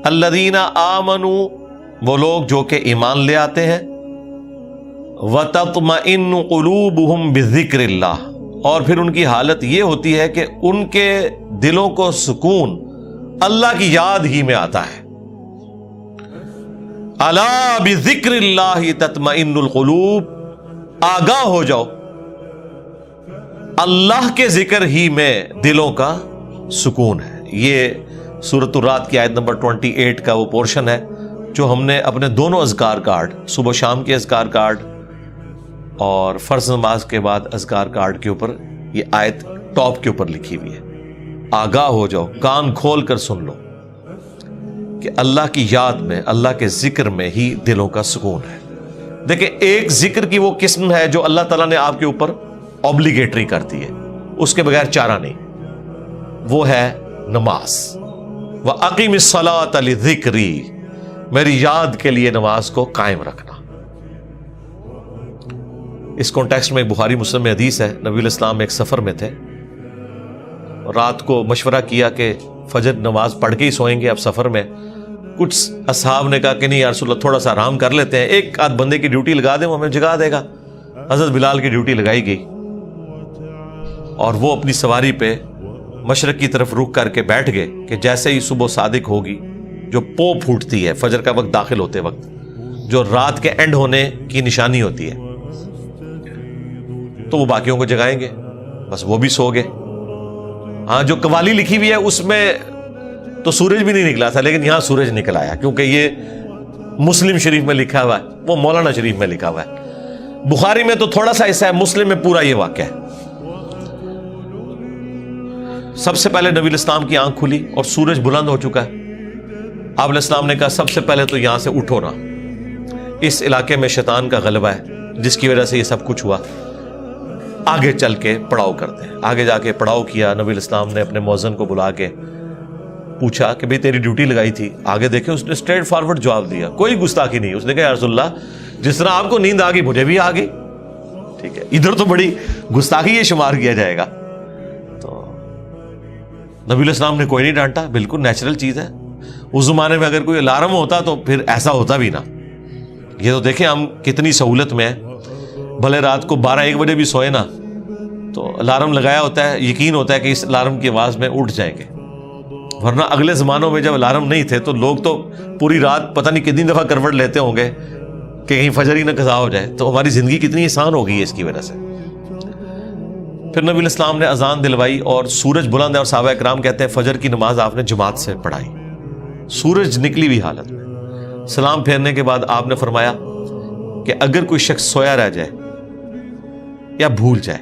الذین آمنوا وہ لوگ جو کہ ایمان لے آتے ہیں، وتطمئن قلوبہم بذکر اللہ اور پھر ان کی حالت یہ ہوتی ہے کہ ان کے دلوں کو سکون اللہ کی یاد ہی میں آتا ہے۔ الا بذکر اللہ تطمئن القلوب، آگاہ ہو جاؤ، اللہ کے ذکر ہی میں دلوں کا سکون ہے۔ یہ سورۃ الرعد کی آیت نمبر 28 کا وہ پورشن ہے جو ہم نے اپنے دونوں اذکار کارڈ، صبح شام کے اذکار کارڈ اور فرض نماز کے بعد اذکار کارڈ کے اوپر یہ آیت ٹاپ کے اوپر لکھی ہوئی ہے۔ آگاہ ہو جاؤ، کان کھول کر سن لو کہ اللہ کی یاد میں، اللہ کے ذکر میں ہی دلوں کا سکون ہے۔ دیکھیں، ایک ذکر کی وہ قسم ہے جو اللہ تعالیٰ نے آپ کے اوپر اوبلیگیٹری کر دی ہے، اس کے بغیر چارہ نہیں، وہ ہے نماز۔ وَأَقِمِ الصَّلَاةَ لِذِكْرِي، میری یاد کے لیے نماز کو قائم رکھنا۔ اس کانٹیکسٹ میں بخاری مسلم میں حدیث ہے، نبی علیہ السلام ایک سفر میں تھے، رات کو مشورہ کیا کہ فجر نماز پڑھ کے ہی سوئیں گے اب سفر میں۔ کچھ اصحاب نے کہا کہ نہیں یا رسول اللہ، تھوڑا سا آرام کر لیتے ہیں، ایک آدھ بندے کی ڈیوٹی لگا دیں، وہ ہمیں جگا دے گا۔ حضرت بلال کی ڈیوٹی لگائی گئی اور وہ اپنی سواری پہ مشرق کی طرف رخ کر کے بیٹھ گئے کہ جیسے ہی صبح صادق ہوگی، جو پو پھوٹتی ہے فجر کا وقت داخل ہوتے وقت، جو رات کے اینڈ ہونے کی نشانی ہوتی ہے، تو وہ باقیوں کو جگائیں گے، بس وہ بھی سو گئے۔ ہاں، جو قوالی لکھی ہوئی ہے اس میں تو سورج بھی نہیں نکلا تھا، لیکن یہاں سورج نکل آیا، کیونکہ یہ مسلم شریف میں لکھا ہوا ہے، وہ مولانا شریف میں لکھا ہوا ہے۔ بخاری میں تو تھوڑا سا حصہ ہے، مسلم میں پورا یہ واقعہ ہے۔ سب سے پہلے نبی علیہ السلام کی آنکھ کھلی اور سورج بلند ہو چکا ہے۔ آپ علیہ السلام نے کہا سب سے پہلے تو یہاں سے اٹھو نا، اس علاقے میں شیطان کا غلبہ ہے جس کی وجہ سے یہ سب کچھ ہوا، آگے چل کے پڑاؤ کرتے ہیں۔ آگے جا کے پڑاؤ کیا، نبی علیہ السلام نے اپنے مؤذن کو بلا کے پوچھا کہ بھئی تیری ڈیوٹی لگائی تھی؟ آگے دیکھیں اس نے اسٹریٹ فارورڈ جواب دیا، کوئی گستاخی نہیں۔ اس نے کہا یا رسول اللہ، جس طرح آپ کو نیند آ گئی مجھے بھی آ گئی، ٹھیک ہے، ادھر تو بڑی گستاخی یہ شمار کیا جائے گا۔ تو نبی علیہ السلام نے کوئی نہیں ڈانٹا، بالکل نیچرل چیز ہے۔ اس زمانے میں اگر کوئی الارم ہوتا تو پھر ایسا ہوتا بھی نہ۔ یہ تو دیکھیں ہم کتنی سہولت میں ہیں، بھلے رات کو 12-1 بجے بھی سوئے نا تو الارم لگایا ہوتا ہے، یقین ہوتا ہے کہ اس الارم کی آواز میں اٹھ جائیں گے، ورنہ اگلے زمانوں میں جب الارم نہیں تھے تو لوگ تو پوری رات پتہ نہیں کتنی دفعہ کروٹ لیتے ہوں گے کہ کہیں فجر ہی نہ قضا ہو جائے۔ تو ہماری زندگی کتنی آسان ہو گئی ہے اس کی وجہ سے۔ پھر نبی علیہ السلام نے اذان دلوائی اور سورج بلند ہے، اور صحابہ کرام کہتے ہیں فجر کی نماز آپ نے جماعت سے پڑھائی، سورج نکلی ہوئی حالت میں۔ سلام پھیرنے کے بعد آپ نے فرمایا کہ اگر کوئی شخص سویا رہ جائے یا بھول جائے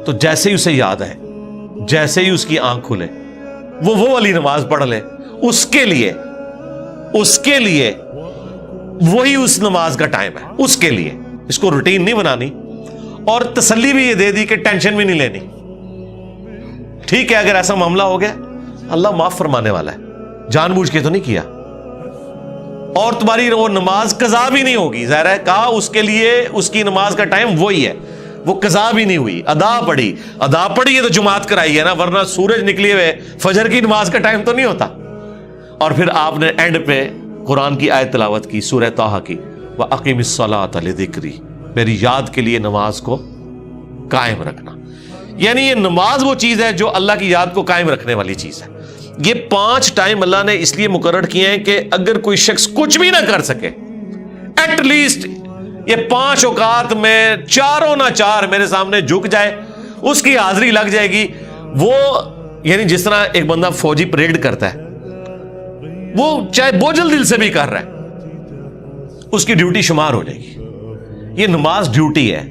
تو جیسے ہی اسے یاد آئے، جیسے ہی اس کی آنکھ کھلے، وہ والی نماز پڑھ لے، اس کے لیے وہی اس نماز کا ٹائم ہے، اس کے لیے۔ اس کو روٹین نہیں بنانی، اور تسلی بھی یہ دے دی کہ ٹینشن بھی نہیں لینی، ٹھیک ہے اگر ایسا معاملہ ہو گیا اللہ معاف فرمانے والا ہے، جان بوجھ کے تو نہیں کیا، اور تمہاری وہ نماز قضا بھی نہیں ہوگی۔ ظاہر ہے کہا اس کے لیے اس کی نماز کا ٹائم وہی ہے، وہ قضا بھی نہیں ہوئی، ادا پڑھی ہے تو جماعت کرائی ہے نا، ورنہ سورج نکلی ہوئے فجر کی نماز کا ٹائم تو نہیں ہوتا۔ اور پھر آپ نے اینڈ پہ قرآن کی آیت تلاوت کی، سورہ طٰہٰ کی، وَأَقِمِ الصَّلَاةَ لِذِكْرِي، میری یاد کے لیے نماز کو قائم رکھنا۔ یعنی یہ نماز وہ چیز ہے جو اللہ کی یاد کو قائم رکھنے والی چیز ہے۔ یہ 5 ٹائم اللہ نے اس لیے مقرر کیے ہیں کہ اگر کوئی شخص کچھ بھی نہ کر سکے، ایٹ لیسٹ یہ 5 اوقات میں چاروں نہ چار میرے سامنے جھک جائے، اس کی حاضری لگ جائے گی۔ وہ یعنی جس طرح ایک بندہ فوجی پریڈ کرتا ہے، وہ چاہے بوجھل دل سے بھی کر رہا ہے، اس کی ڈیوٹی شمار ہو جائے گی۔ یہ نماز ڈیوٹی ہے۔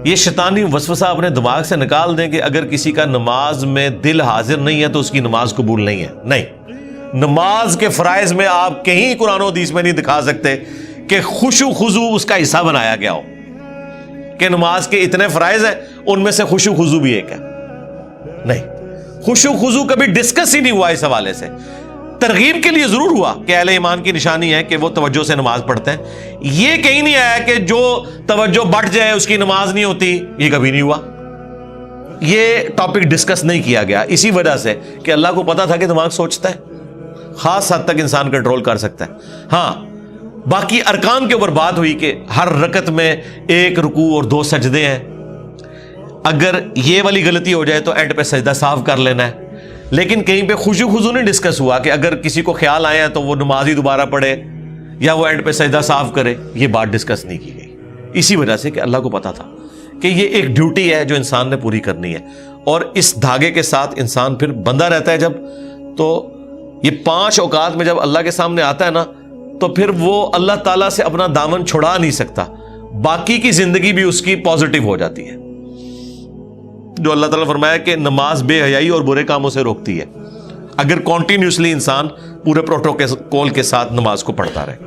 یہ شیطانی وسوسہ اپنے دماغ سے نکال دیں کہ اگر کسی کا نماز میں دل حاضر نہیں ہے تو اس کی نماز قبول نہیں ہے۔ نہیں، نماز کے فرائض میں آپ کہیں قرآن و حدیث میں نہیں دکھا سکتے کہ خشوع خضوع اس کا حصہ بنایا گیا ہو، کہ نماز کے اتنے فرائض ہیں ان میں سے خشوع خضوع بھی ایک ہے۔ نہیں، خشوع خضوع کبھی ڈسکس ہی نہیں ہوا اس حوالے سے۔ ترغیب کے لیے ضرور ہوا کہ اہل ایمان کی نشانی ہے کہ وہ توجہ سے نماز پڑھتے ہیں، یہ کہیں نہیں آیا کہ جو توجہ بٹ جائے اس کی نماز نہیں ہوتی، یہ کبھی نہیں ہوا۔ یہ ٹاپک ڈسکس نہیں کیا گیا اسی وجہ سے کہ اللہ کو پتا تھا کہ دماغ سوچتا ہے، خاص حد تک انسان کنٹرول کر سکتا ہے. ہاں باقی ارکان کے اوپر بات ہوئی کہ ہر رکعت میں 1 رکوع اور 2 سجدے ہیں. اگر یہ والی غلطی ہو جائے تو اینڈ پہ سجدہ صاف کر لینا ہے. لیکن کہیں پہ خشوع خضوع نہیں ڈسکس ہوا کہ اگر کسی کو خیال آیا تو وہ نماز ہی دوبارہ پڑھے یا وہ اینڈ پہ سجدہ صاف کرے. یہ بات ڈسکس نہیں کی گئی اسی وجہ سے کہ اللہ کو پتا تھا کہ یہ ایک ڈیوٹی ہے جو انسان نے پوری کرنی ہے. اور اس دھاگے کے ساتھ انسان پھر بندہ رہتا ہے جب, تو یہ 5 اوقات میں جب اللہ کے سامنے آتا ہے نا تو پھر وہ اللہ تعالیٰ سے اپنا دامن چھڑا نہیں سکتا. باقی کی زندگی بھی اس کی پازیٹیو ہو جاتی ہے. جو اللہ تعالیٰ فرمایا کہ نماز بے حیائی اور برے کاموں سے روکتی ہے اگر کنٹینیوسلی انسان پورے پروٹوکول کے ساتھ نماز کو پڑھتا رہے.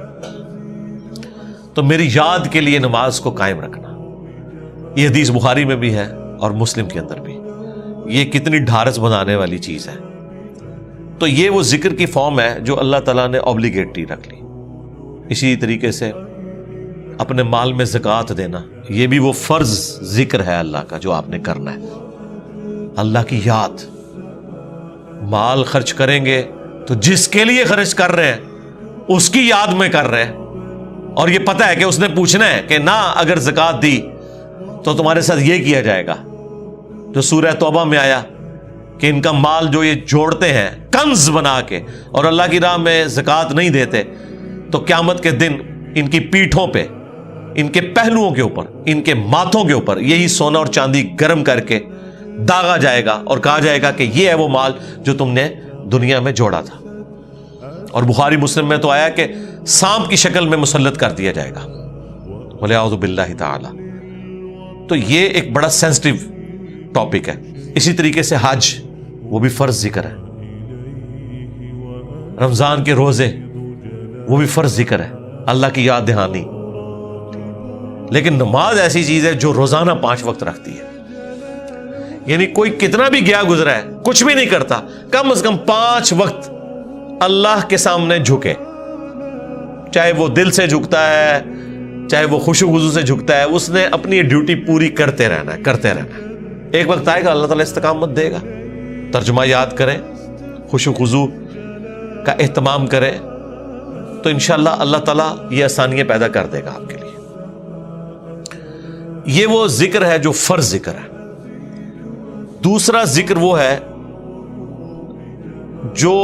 تو میری یاد کے لیے نماز کو قائم رکھنا, یہ حدیث بخاری میں بھی ہے اور مسلم کے اندر بھی. یہ کتنی ڈھارس بنانے والی چیز ہے. تو یہ وہ ذکر کی فارم ہے جو اللہ تعالیٰ نے اوبلیگیٹری رکھ لی. اسی طریقے سے اپنے مال میں زکوٰۃ دینا, یہ بھی وہ فرض ذکر ہے اللہ کا جو آپ نے کرنا ہے. اللہ کی یاد, مال خرچ کریں گے تو جس کے لیے خرچ کر رہے ہیں اس کی یاد میں کر رہے ہیں, اور یہ پتہ ہے کہ اس نے پوچھنا ہے کہ نہ اگر زکوٰۃ دی تو تمہارے ساتھ یہ کیا جائے گا. جو سورہ توبہ میں آیا کہ ان کا مال جو یہ جوڑتے ہیں کنز بنا کے اور اللہ کی راہ میں زکوٰۃ نہیں دیتے تو قیامت کے دن ان کی پیٹھوں پہ, ان کے پہلوؤں کے اوپر, ان کے ماتھوں کے اوپر یہی سونا اور چاندی گرم کر کے داغا جائے گا اور کہا جائے گا کہ یہ ہے وہ مال جو تم نے دنیا میں جوڑا تھا. اور بخاری مسلم میں تو آیا کہ سانپ کی شکل میں مسلط کر دیا جائے گا, وَلِعَوْذُ بِاللَّهِ تَعَالَى. تو یہ ایک بڑا سینسٹیو ٹاپک ہے. اسی طریقے سے حج, وہ بھی فرض ذکر ہے. رمضان کے روزے, وہ بھی فرض ذکر ہے, اللہ کی یاد دہانی. لیکن نماز ایسی چیز ہے جو روزانہ 5 وقت رکھتی ہے. یعنی کوئی کتنا بھی گیا گزرا ہے, کچھ بھی نہیں کرتا, کم از کم 5 وقت اللہ کے سامنے جھکے, چاہے وہ دل سے جھکتا ہے چاہے وہ خشوع خضوع سے جھکتا ہے, اس نے اپنی ڈیوٹی پوری کرتے رہنا ہے, کرتے رہنا ہے. ایک وقت آئے گا اللہ تعالیٰ استقامت دے گا. ترجمہ یاد کریں, خشوع خضوع کا اہتمام کریں, تو انشاءاللہ اللہ تعالیٰ یہ آسانیاں پیدا کر دے گا آپ کے لیے. یہ وہ ذکر ہے جو فرض ذکر ہے. دوسرا ذکر وہ ہے جو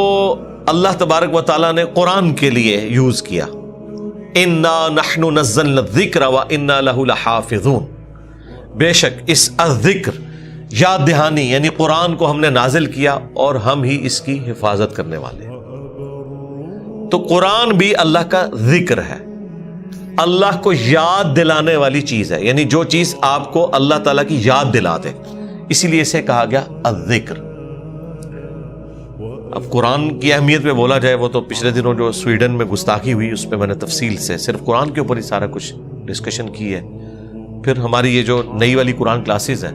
اللہ تبارک و تعالیٰ نے قرآن کے لیے یوز کیا. اِنَّا نَحْنُ نَزَّلْنَا الذِّكْرَ وَإِنَّا لَهُ لَحَافِظُونَ. بے شک اس الذکر, یاد دہانی یعنی قرآن کو ہم نے نازل کیا اور ہم ہی اس کی حفاظت کرنے والے ہیں. تو قرآن بھی اللہ کا ذکر ہے, اللہ کو یاد دلانے والی چیز ہے, یعنی جو چیز آپ کو اللہ تعالیٰ کی یاد دلا دے, اسی لیے اسے کہا گیا الذکر. اب قرآن کی اہمیت پہ بولا جائے, وہ تو پچھلے دنوں جو سویڈن میں گستاخی ہوئی اس پہ میں نے تفصیل سے صرف قرآن کے اوپر ہی سارا کچھ ڈسکشن کی ہے. پھر ہماری یہ جو نئی والی قرآن کلاسز ہیں,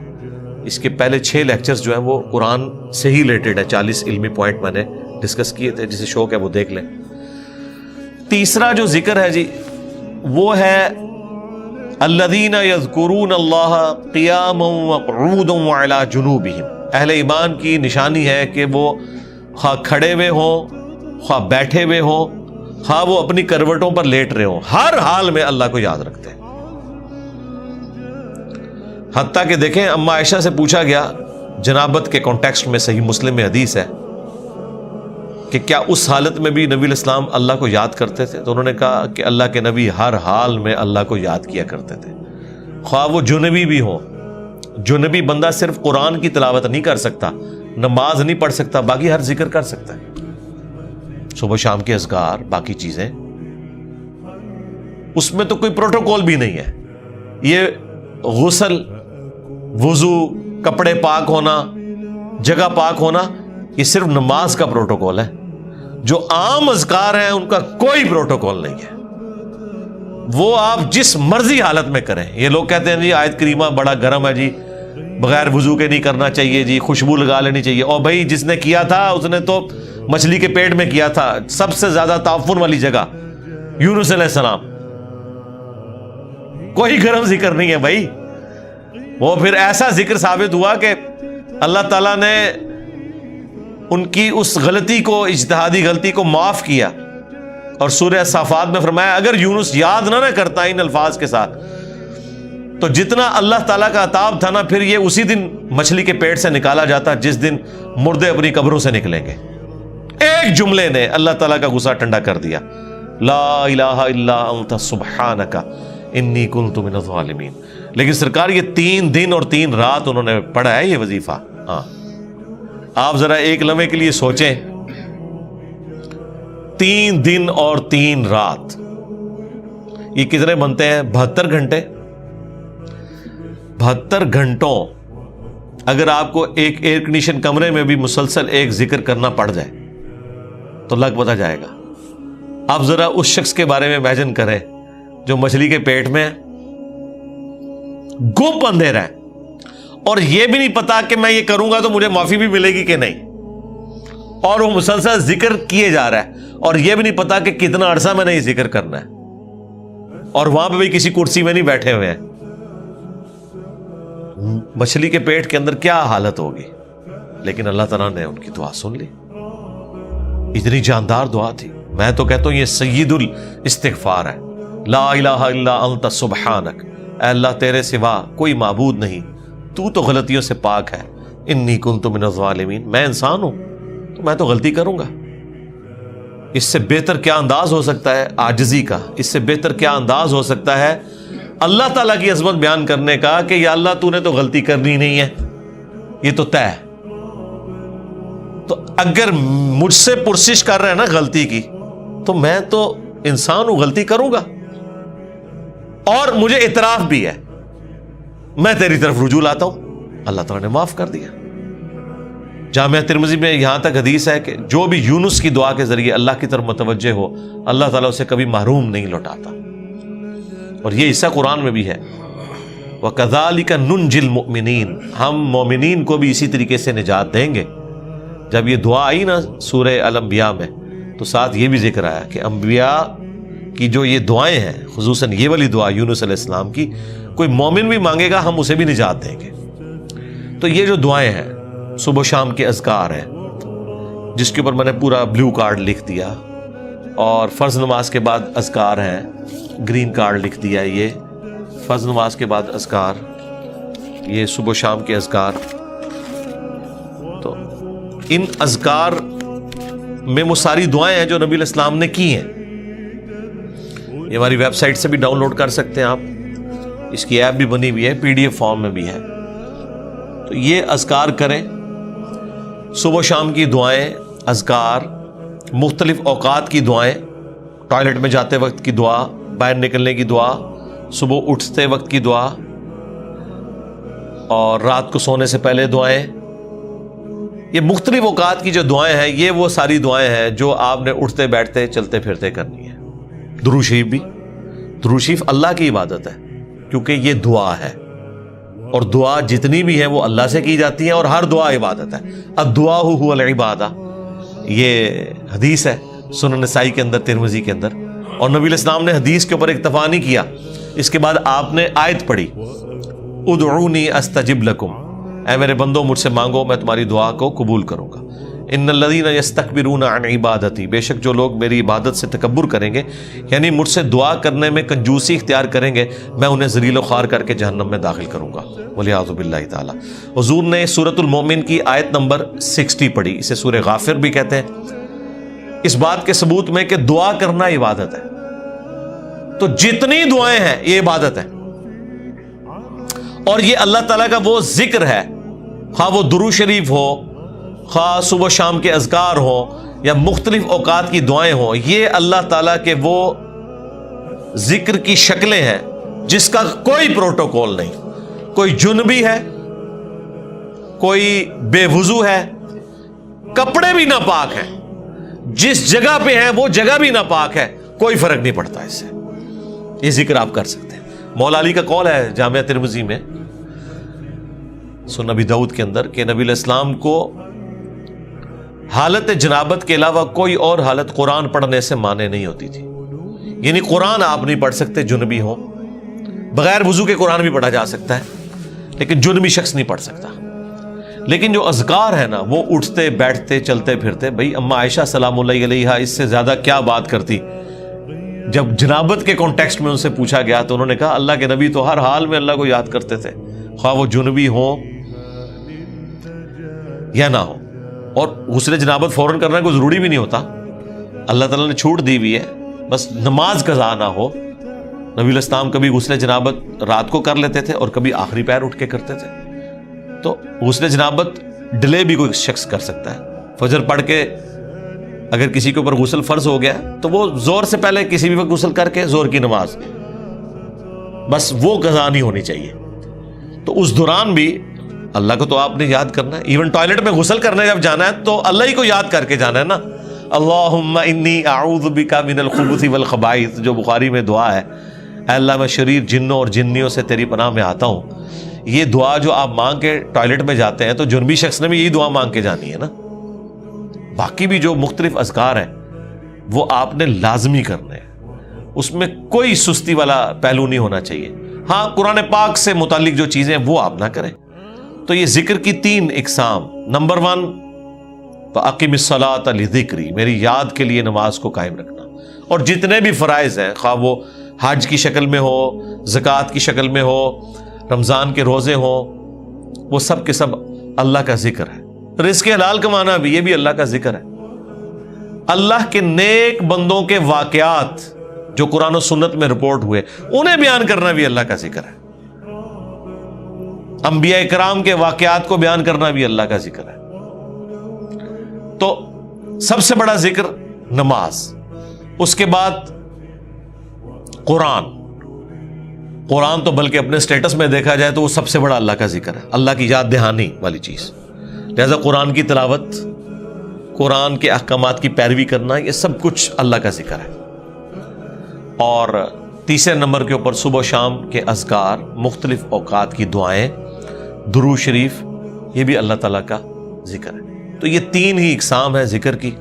اس کے پہلے 6 لیکچرز جو ہیں وہ قرآن سے ہی ریلیٹڈ ہے. 40 علمی پوائنٹ میں نے ڈسکس کیے تھے, جسے شوق ہے وہ دیکھ لیں. تیسرا جو ذکر ہے جی وہ ہے الذین یذکرون اللہ قیاما وقعودا وعلی جنوبہم. اہل ایمان کی نشانی ہے کہ وہ خواہ کھڑے ہوئے ہوں, خواہ بیٹھے ہوئے ہوں, خواہ وہ اپنی کروٹوں پر لیٹ رہے ہوں, ہر حال میں اللہ کو یاد رکھتے ہیں. حتیٰ کہ دیکھیں اما عائشہ سے پوچھا گیا جنابت کے کانٹیکسٹ میں, صحیح مسلم میں حدیث ہے کہ کیا اس حالت میں بھی نبی علیہ السلام اللہ کو یاد کرتے تھے؟ تو انہوں نے کہا کہ اللہ کے نبی ہر حال میں اللہ کو یاد کیا کرتے تھے, خواہ وہ جنبی بھی ہوں. جنبی بندہ صرف قرآن کی تلاوت نہیں کر سکتا, نماز نہیں پڑھ سکتا, باقی ہر ذکر کر سکتا ہے, صبح شام کے اذکار, باقی چیزیں. اس میں تو کوئی پروٹوکول بھی نہیں ہے. یہ غسل, وضو, کپڑے پاک ہونا, جگہ پاک ہونا, یہ صرف نماز کا پروٹوکول ہے. جو عام اذکار ہیں ان کا کوئی پروٹوکول نہیں ہے, وہ آپ جس مرضی حالت میں کریں. یہ لوگ کہتے ہیں جی آیت کریمہ بڑا گرم ہے جی, بغیر وضو کے نہیں کرنا چاہیے جی, خوشبو لگا لینی چاہیے. اور بھائی جس نے کیا تھا اس نے تو مچھلی کے پیٹ میں کیا تھا, سب سے زیادہ تعفن والی جگہ یونس علیہ السلام. کوئی گرم ذکر نہیں ہے بھائی. وہ پھر ایسا ذکر ثابت ہوا کہ اللہ تعالیٰ نے ان کی اس غلطی کو, اجتہادی غلطی کو معاف کیا, اور سورہ صافات میں فرمایا اگر یونس یاد نہ کرتا ان الفاظ کے ساتھ تو جتنا اللہ تعالیٰ کا عطاب تھا نا, پھر یہ اسی دن مچھلی کے پیٹ سے نکالا جاتا جس دن مردے اپنی قبروں سے نکلیں گے. ایک جملے نے اللہ تعالیٰ کا غصہ ٹھنڈا کر دیا, لا الہ الا انت سبحانک انی کنت من الظالمین. لیکن سرکار یہ 3 دن اور 3 رات انہوں نے پڑھا ہے یہ وظیفہ. ہاں آپ ذرا ایک لمحے کے لیے سوچیں, 3 دن اور 3 رات, یہ کتنے بنتے ہیں؟ 72 گھنٹے. 72 گھنٹوں اگر آپ کو ایک ایئر کنڈیشن کمرے میں بھی مسلسل ایک ذکر کرنا پڑ جائے تو لگ پتہ جائے گا. آپ ذرا اس شخص کے بارے میں امیجن کریں جو مچھلی کے پیٹ میں گپ اندھیرا ہے اور یہ بھی نہیں پتا کہ میں یہ کروں گا تو مجھے معافی بھی ملے گی کہ نہیں, اور وہ مسلسل ذکر کیے جا رہا ہے اور یہ بھی نہیں پتا کہ کتنا عرصہ میں نے یہ ذکر کرنا ہے, اور وہاں پہ بھی کسی کرسی میں نہیں بیٹھے ہوئے ہیں. مچھلی کے پیٹ کے اندر کیا حالت ہوگی, لیکن اللہ تعالیٰ نے ان کی دعا سن لی. اتنی جاندار دعا تھی. میں تو کہتا ہوں یہ سید الاستغفار ہے. لا الہ الا انت سبحانک, اے اللہ تیرے سوا کوئی معبود نہیں, تو تو غلطیوں سے پاک ہے. انی کنت من الظالمین, میں انسان ہوں تو میں تو غلطی کروں گا. اس سے بہتر کیا انداز ہو سکتا ہے عاجزی کا, اس سے بہتر کیا انداز ہو سکتا ہے اللہ تعالیٰ کی عظمت بیان کرنے کا کہ یا اللہ تو نے تو غلطی کرنی نہیں ہے, یہ تو طے ہے. تو اگر مجھ سے پرسش کر رہے ہیں نا غلطی کی, تو میں تو انسان ہوں, غلطی کروں گا, اور مجھے اعتراف بھی ہے, میں تیری طرف رجوع لاتا ہوں. اللہ تعالیٰ نے معاف کر دیا. جامعہ ترمذی میں یہاں تک حدیث ہے کہ جو بھی یونس کی دعا کے ذریعے اللہ کی طرف متوجہ ہو, اللہ تعالیٰ اسے کبھی محروم نہیں لوٹاتا. اور یہ حصہ قرآن میں بھی ہے, وَكَذَلِكَ نُنْجِي الْمُؤْمِنِينَ, ہم مومنین کو بھی اسی طریقے سے نجات دیں گے. جب یہ دعا آئی نا سورہ الانبیاء میں, تو ساتھ یہ بھی ذکر آیا کہ انبیاء کی جو یہ دعائیں ہیں, خصوصاً یہ والی دعا یونس علیہ السلام کی, کوئی مومن بھی مانگے گا ہم اسے بھی نجات دیں گے. تو یہ جو دعائیں ہیں صبح و شام کے اذکار ہیں, جس کے اوپر میں نے پورا بلیو کارڈ لکھ دیا, اور فرض نماز کے بعد اذکار ہیں, گرین کارڈ لکھ دیا. یہ فرض نماز کے بعد اذکار, یہ صبح و شام کے اذکار. تو ان اذکار میں وہ ساری دعائیں ہیں جو نبی علیہ السلام نے کی ہیں. یہ ہماری ویب سائٹ سے بھی ڈاؤن لوڈ کر سکتے ہیں آپ, اس کی ایپ بھی بنی ہوئی ہے, PDF فارم میں بھی ہے. تو یہ اذکار کریں, صبح و شام کی دعائیں, اذکار, مختلف اوقات کی دعائیں, ٹوائلٹ میں جاتے وقت کی دعا, باہر نکلنے کی دعا, صبح اٹھتے وقت کی دعا, اور رات کو سونے سے پہلے دعائیں. یہ مختلف اوقات کی جو دعائیں ہیں, یہ وہ ساری دعائیں ہیں جو آپ نے اٹھتے بیٹھتے چلتے پھرتے کرنی ہے. درود شریف بھی, درود شریف اللہ کی عبادت ہے کیونکہ یہ دعا ہے, اور دعا جتنی بھی ہیں وہ اللہ سے کی جاتی ہیں, اور ہر دعا عبادت ہے. الدعاء هو العبادہ, یہ حدیث ہے سنن نسائی کے اندر, ترمذی کے اندر. اور نبی علیہ السلام نے حدیث کے اوپر اکتفا نہیں کیا, اس کے بعد آپ نے آیت پڑھی, ادعونی استجب لکم, اے میرے بندو مجھ سے مانگو میں تمہاری دعا کو قبول کروں گا. ان الذین یستکبرون عن عبادتی, بے شک جو لوگ میری عبادت سے تکبر کریں گے, یعنی مجھ سے دعا کرنے میں کنجوسی اختیار کریں گے, میں انہیں ذلیل و خوار کر کے جہنم میں داخل کروں گا, والعیاذ باللہ تعالی. حضور نے سورۃ المومن کی آیت نمبر 60 پڑھی, اسے سورہ غافر بھی کہتے ہیں, اس بات کے ثبوت میں کہ دعا کرنا عبادت ہے. تو جتنی دعائیں ہیں یہ عبادت ہے, اور یہ اللہ تعالیٰ کا وہ ذکر ہے, خواہ وہ درود شریف ہو, خواہ صبح و شام کے اذکار ہو, یا مختلف اوقات کی دعائیں ہوں, یہ اللہ تعالیٰ کے وہ ذکر کی شکلیں ہیں جس کا کوئی پروٹوکول نہیں. کوئی جنبی ہے, کوئی بے وضو ہے, کپڑے بھی ناپاک ہیں, جس جگہ پہ ہیں وہ جگہ بھی ناپاک ہے, کوئی فرق نہیں پڑتا اس سے. یہ ذکر آپ کر سکتے ہیں. مولا علی کا قول ہے جامعہ ترمذی میں, سنن ابی داؤد کے اندر, کہ نبی علیہ السلام کو حالت جنابت کے علاوہ کوئی اور حالت قرآن پڑھنے سے مانے نہیں ہوتی تھی. یعنی قرآن آپ نہیں پڑھ سکتے جنبی ہو, بغیر وضو کے قرآن بھی پڑھا جا سکتا ہے لیکن جنبی شخص نہیں پڑھ سکتا. لیکن جو اذکار ہے نا وہ اٹھتے بیٹھتے چلتے پھرتے، بھئی اما عائشہ سلام اللہ علیہا اس سے زیادہ کیا بات کرتی. جب جنابت کے کانٹیکسٹ میں ان سے پوچھا گیا تو انہوں نے کہا اللہ کے نبی تو ہر حال میں اللہ کو یاد کرتے تھے، خواہ وہ جنبی ہوں یا نہ ہو. اور غسل جنابت فوراً کرنا کوئی ضروری بھی نہیں ہوتا، اللہ تعالیٰ نے چھوٹ دی ہوئی ہے، بس نماز قضا نہ ہو. نبی علیہ السلام کبھی غسل جنابت رات کو کر لیتے تھے اور کبھی آخری پہر اٹھ کے کرتے تھے. تو غسل جنابت ڈیلے بھی کوئی شخص کر سکتا ہے. فجر پڑھ کے اگر کسی کے اوپر غسل فرض ہو گیا تو وہ زور سے پہلے کسی بھی وقت غسل کر کے زور کی نماز، بس وہ قضا نہیں ہونی چاہیے. تو اس دوران بھی اللہ کو تو آپ نے یاد کرنا ہے. ایون ٹوائلٹ میں غسل کرنے جب جانا ہے تو اللہ ہی کو یاد کر کے جانا ہے نا. اللہم انی اعوذ بک من الخبث والخبائث، جو بخاری میں دعا ہے، اے اللہ میں شریر جنوں اور جنیوں سے تیری پناہ میں آتا ہوں. یہ دعا جو آپ مانگ کے ٹوائلٹ میں جاتے ہیں تو جنبی شخص نے بھی یہی دعا مانگ کے جانی ہے نا. باقی بھی جو مختلف اذکار ہیں وہ آپ نے لازمی کرنے ہیں، اس میں کوئی سستی والا پہلو نہیں ہونا چاہیے. ہاں قرآن پاک سے متعلق جو چیزیں ہیں وہ آپ نہ کریں. تو یہ ذکر کی 3 اقسام. نمبر 1 فَأَقِمِ الصَّلَاةَ لِذِكْرِي، میری یاد کے لیے نماز کو قائم رکھنا. اور جتنے بھی فرائض ہیں، خواہ وہ حج کی شکل میں ہو، زکوٰۃ کی شکل میں ہو، رمضان کے روزے ہوں، وہ سب کے سب اللہ کا ذکر ہے. رزق حلال کمانا بھی، یہ بھی اللہ کا ذکر ہے. اللہ کے نیک بندوں کے واقعات جو قرآن و سنت میں رپورٹ ہوئے انہیں بیان کرنا بھی اللہ کا ذکر ہے. انبیاء کرام کے واقعات کو بیان کرنا بھی اللہ کا ذکر ہے. تو سب سے بڑا ذکر نماز، اس کے بعد قرآن تو بلکہ اپنے سٹیٹس میں دیکھا جائے تو وہ سب سے بڑا اللہ کا ذکر ہے، اللہ کی یاد دہانی والی چیز. لہذا قرآن کی تلاوت، قرآن کے احکامات کی پیروی کرنا، یہ سب کچھ اللہ کا ذکر ہے. اور تیسرے نمبر کے اوپر صبح و شام کے اذکار، مختلف اوقات کی دعائیں، درود شریف، یہ بھی اللہ تعالیٰ کا ذکر ہے. تو یہ 3 ہی اقسام ہیں ذکر کی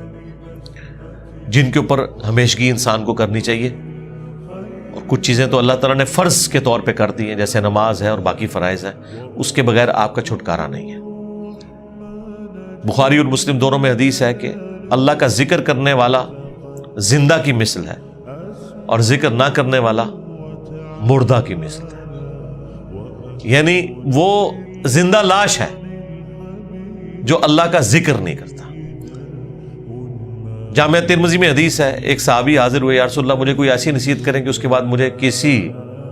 جن کے اوپر ہمیشگی انسان کو کرنی چاہیے. اور کچھ چیزیں تو اللہ تعالیٰ نے فرض کے طور پہ کر دی ہیں، جیسے نماز ہے اور باقی فرائض ہیں، اس کے بغیر آپ کا چھٹکارا نہیں ہے. بخاری اور مسلم دونوں میں حدیث ہے کہ اللہ کا ذکر کرنے والا زندہ کی مثل ہے اور ذکر نہ کرنے والا مردہ کی مثل ہے. یعنی وہ زندہ لاش ہے جو اللہ کا ذکر نہیں کرتا. جامعہ ترمذی میں حدیث ہے، ایک صحابی حاضر ہوئے، یا رسول اللہ مجھے کوئی ایسی نصیحت کریں کہ اس کے بعد مجھے کسی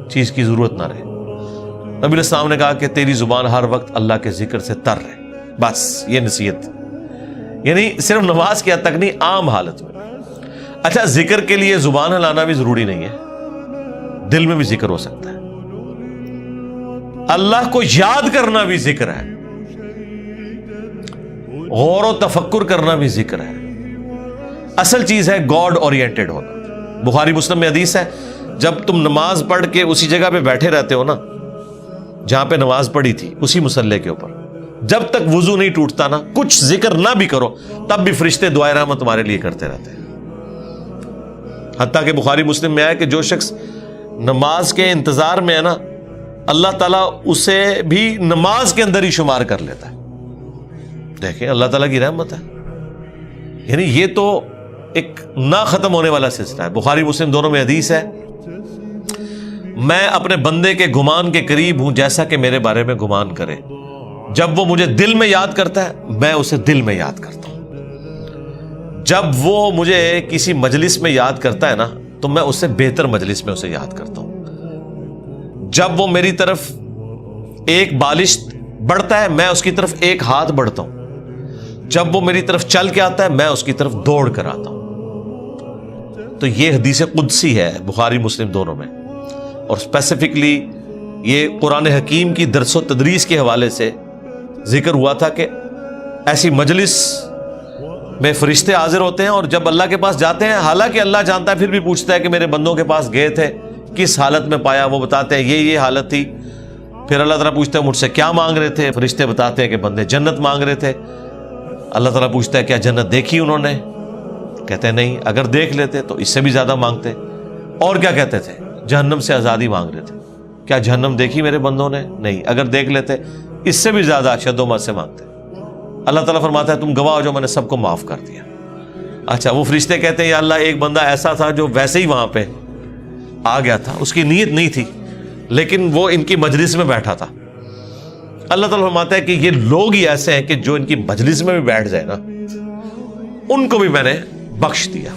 چیز کی ضرورت نہ رہے. نبی علیہ السلام نے کہا کہ تیری زبان ہر وقت اللہ کے ذکر سے تر رہے، بس یہ نصیحت. یعنی صرف نماز کی حد تک نہیں، عام حالت میں. اچھا، ذکر کے لیے زبان ہلانا بھی ضروری نہیں ہے، دل میں بھی ذکر ہو سکتا ہے. اللہ کو یاد کرنا بھی ذکر ہے، غور و تفکر کرنا بھی ذکر ہے. اصل چیز ہے گاڈ اورینٹڈ ہونا. بخاری مسلم میں حدیث ہے، جب تم نماز پڑھ کے اسی جگہ پہ بیٹھے رہتے ہو نا جہاں پہ نماز پڑھی تھی، اسی مصلے کے اوپر، جب تک وضو نہیں ٹوٹتا نا، کچھ ذکر نہ بھی کرو تب بھی فرشتے دعائے رحمت تمہارے لیے کرتے رہتے ہیں. حتیٰ کہ بخاری مسلم میں آیا کہ جو شخص نماز کے انتظار میں ہے نا، اللہ تعالیٰ اسے بھی نماز کے اندر ہی شمار کر لیتا ہے. دیکھیں اللہ تعالیٰ کی رحمت ہے. یعنی یہ تو ایک نہ ختم ہونے والا سلسلہ ہے. بخاری مسلم دونوں میں حدیث ہے، میں اپنے بندے کے گمان کے قریب ہوں جیسا کہ میرے بارے میں گمان کرے. جب وہ مجھے دل میں یاد کرتا ہے میں اسے دل میں یاد کرتا ہوں. جب وہ مجھے کسی مجلس میں یاد کرتا ہے نا تو میں اس سے بہتر مجلس میں اسے یاد کرتا ہوں. جب وہ میری طرف ایک بالش بڑھتا ہے میں اس کی طرف ایک ہاتھ بڑھتا ہوں. جب وہ میری طرف چل کے آتا ہے میں اس کی طرف دوڑ کر آتا ہوں. تو یہ حدیث قدسی ہے بخاری مسلم دونوں میں. اور اسپیسیفکلی یہ قرآن حکیم کی درس و تدریس کے حوالے سے ذکر ہوا تھا کہ ایسی مجلس میں فرشتے حاضر ہوتے ہیں اور جب اللہ کے پاس جاتے ہیں، حالانکہ اللہ جانتا ہے، پھر بھی پوچھتا ہے کہ میرے بندوں کے پاس گئے تھے کس حالت میں پایا. وہ بتاتے ہیں یہ حالت تھی. پھر اللہ تعالیٰ پوچھتا ہے مجھ سے کیا مانگ رہے تھے؟ فرشتے بتاتے ہیں کہ بندے جنت مانگ رہے تھے. اللہ تعالیٰ پوچھتا ہے کیا جنت دیکھی انہوں نے؟ کہتے ہیں نہیں، اگر دیکھ لیتے تو اس سے بھی زیادہ مانگتے. اور کیا کہتے تھے؟ جہنم سے آزادی مانگ رہے تھے. کیا جہنم دیکھی میرے بندوں نے؟ نہیں، اگر دیکھ لیتے اس سے بھی زیادہ اشد و مد سے مانگتے. اللہ تعالیٰ فرماتا ہے تم گواہ ہو جو میں نے سب کو معاف کر دیا. اچھا وہ فرشتے کہتے ہیں یا اللہ ایک بندہ ایسا تھا جو ویسے ہی وہاں پہ آ گیا تھا, اس کی نیت نہیں تھی لیکن وہ ان کی مجلس میں بیٹھا تھا. اللہ تعالیٰ فرماتا ہے کہ یہ لوگ ہی ایسے ہیں کہ جو ان کی مجلس میں بھی بیٹھ جائے نا ان کو بھی میں نے بخش دیا.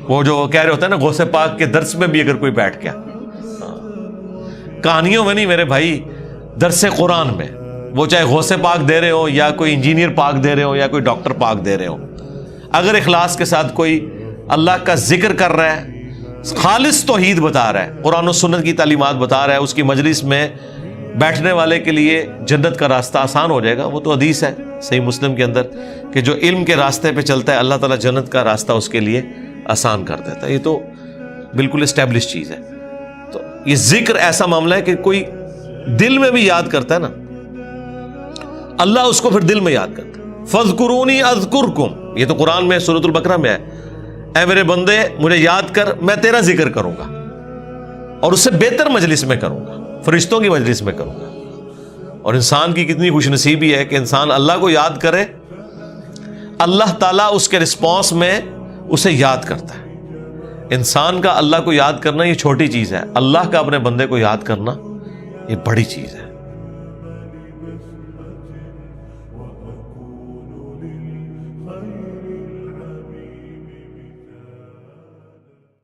وہ جو کہہ رہے ہوتے ہیں نا غوث پاک کے درس میں بھی اگر کوئی بیٹھ گیا, کہانیوں میں نہیں میرے بھائی, درس قرآن میں, وہ چاہے غوث پاک دے رہے ہو یا کوئی انجینئر پاک دے رہے ہو یا کوئی ڈاکٹر پاک دے رہے ہو, اگر اخلاص کے ساتھ کوئی اللہ کا ذکر کر رہا ہے, خالص توحید بتا رہا ہے, قرآن و سنت کی تعلیمات بتا رہا ہے, اس کی مجلس میں بیٹھنے والے کے لیے جنت کا راستہ آسان ہو جائے گا. وہ تو حدیث ہے صحیح مسلم کے اندر کہ جو علم کے راستے پہ چلتا ہے اللہ تعالیٰ جنت کا راستہ اس کے لیے آسان کر دیتا ہے. یہ تو بالکل اسٹیبلش چیز ہے. تو یہ ذکر ایسا معاملہ ہے کہ کوئی دل میں بھی یاد کرتا ہے نا, اللہ اس کو پھر دل میں یاد کرتا ہے. فَاذْكُرُونِي أَذْكُرْكُمْ, یہ تو قرآن میں سورۃ البقرہ میں ہے, اے میرے بندے مجھے یاد کر میں تیرا ذکر کروں گا اور اس سے بہتر مجلس میں کروں گا, فرشتوں کی مجلس میں کروں گا. اور انسان کی کتنی خوش نصیبی ہے کہ انسان اللہ کو یاد کرے, اللہ تعالیٰ اس کے رسپانس میں اسے یاد کرتا ہے. انسان کا اللہ کو یاد کرنا یہ چھوٹی چیز ہے, اللہ کا اپنے بندے کو یاد کرنا یہ بڑی چیز ہے.